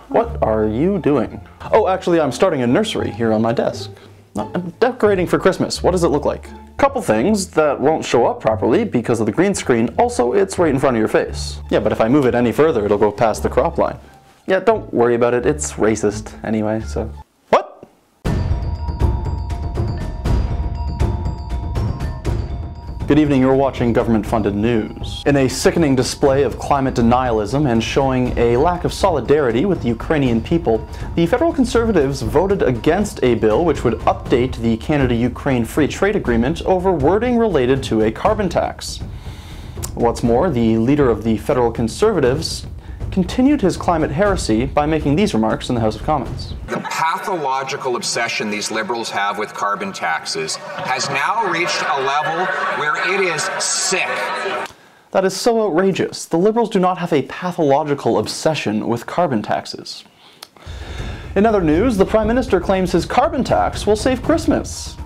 What are you doing? Oh, actually, I'm starting a nursery here on my desk. I'm decorating for Christmas. What does it look like? Couple things that won't show up properly because of the green screen. Also, it's right in front of your face. Yeah, but if I move it any further, it'll go past the crop line. Yeah, don't worry about it. It's racist anyway, so... What? Good evening, you're watching government-funded news. In a sickening display of climate denialism and showing a lack of solidarity with the Ukrainian people, the federal Conservatives voted against a bill which would update the Canada-Ukraine Free Trade Agreement over wording related to a carbon tax. What's more, the leader of the federal Conservatives continued his climate heresy by making these remarks in the House of Commons. The pathological obsession these Liberals have with carbon taxes has now reached a level where it is sick. That is so outrageous. The Liberals do not have a pathological obsession with carbon taxes. In other news, the Prime Minister claims his carbon tax will save Christmas.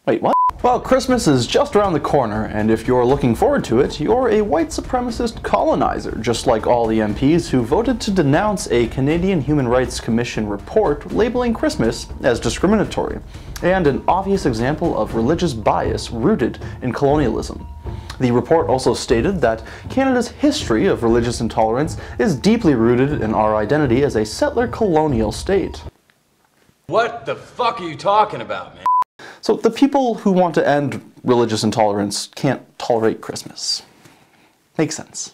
Wait, what? Well, Christmas is just around the corner, and if you're looking forward to it, you're a white supremacist colonizer, just like all the MPs who voted to denounce a Canadian Human Rights Commission report labeling Christmas as discriminatory, and an obvious example of religious bias rooted in colonialism. The report also stated that Canada's history of religious intolerance is deeply rooted in our identity as a settler colonial state. What the fuck are you talking about, man? So the people who want to end religious intolerance can't tolerate Christmas. Makes sense.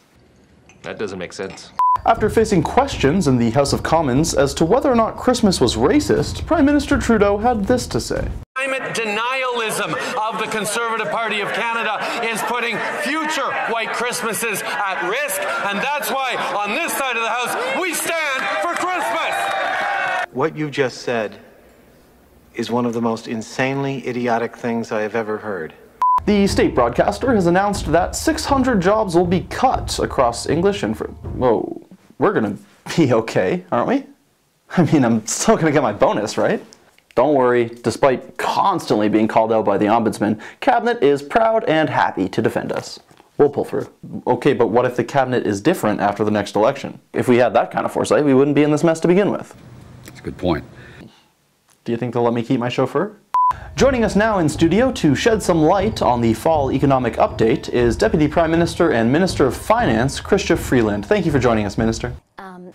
That doesn't make sense. After facing questions in the House of Commons as to whether or not Christmas was racist, Prime Minister Trudeau had this to say. Climate denialism of the Conservative Party of Canada is putting future white Christmases at risk, and that's why on this side of the House we stand for Christmas. What you just said is one of the most insanely idiotic things I have ever heard. The state broadcaster has announced that 600 jobs will be cut across English and Whoa, we're gonna be okay, aren't we? I mean, I'm still gonna get my bonus, right? Don't worry, despite constantly being called out by the Ombudsman, Cabinet is proud and happy to defend us. We'll pull through. Okay, but what if the Cabinet is different after the next election? If we had that kind of foresight, we wouldn't be in this mess to begin with. That's a good point. Do you think they'll let me keep my chauffeur? Joining us now in studio to shed some light on the fall economic update is Deputy Prime Minister and Minister of Finance, Chrystia Freeland. Thank you for joining us, Minister.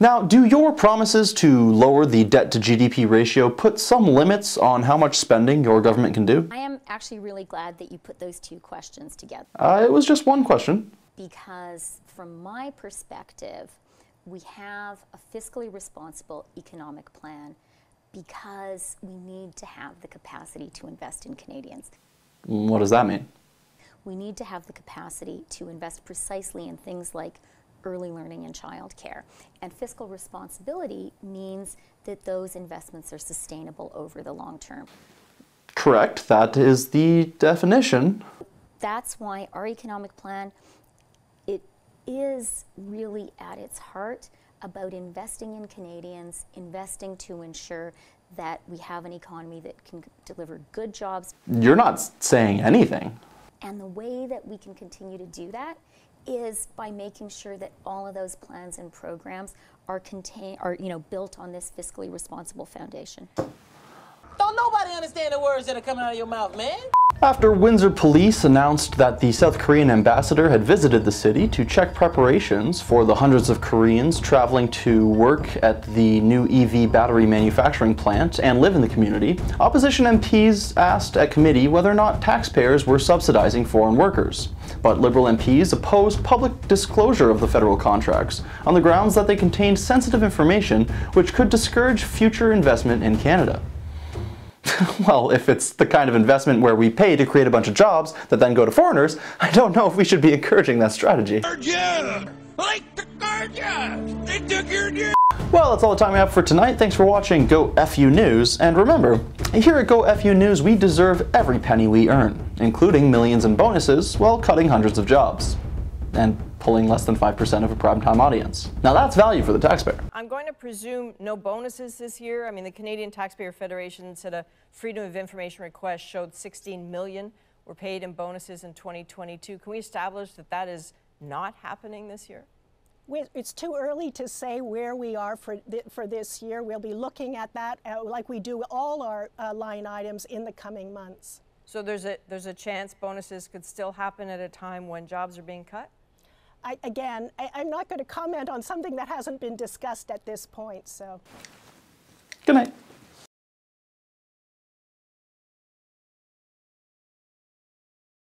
Now, do your promises to lower the debt-to-GDP ratio put some limits on how much spending your government can do? I am actually really glad that you put those two questions together. It was just one question. Because from my perspective, we have a fiscally responsible economic plan because we need to have the capacity to invest in Canadians. What does that mean? We need to have the capacity to invest precisely in things like early learning and childcare. And fiscal responsibility means that those investments are sustainable over the long term. Correct, that is the definition. That's why our economic plan, it is really at its heart about investing in Canadians, investing to ensure that we have an economy that can deliver good jobs. You're not saying anything. And the way that we can continue to do that is by making sure that all of those plans and programs are built on this fiscally responsible foundation. Don't nobody understand the words that are coming out of your mouth, man. After Windsor police announced that the South Korean ambassador had visited the city to check preparations for the hundreds of Koreans traveling to work at the new EV battery manufacturing plant and live in the community, opposition MPs asked at committee whether or not taxpayers were subsidizing foreign workers. But Liberal MPs opposed public disclosure of the federal contracts on the grounds that they contained sensitive information which could discourage future investment in Canada. Well, if it's the kind of investment where we pay to create a bunch of jobs that then go to foreigners, I don't know if we should be encouraging that strategy. Well, that's all the time we have for tonight. Thanks for watching Go FU News, and remember, here at Go FU News we deserve every penny we earn, including millions in bonuses while cutting hundreds of jobs. And pulling less than 5% of a primetime audience. Now that's value for the taxpayer. I'm going to presume no bonuses this year. I mean, the Canadian Taxpayer Federation said a Freedom of Information request showed 16 million were paid in bonuses in 2022. Can we establish that that is not happening this year? It's too early to say where we are for this year. We'll be looking at that like we do all our line items in the coming months. So there's a chance bonuses could still happen at a time when jobs are being cut? I'm not going to comment on something that hasn't been discussed at this point. So. Good night.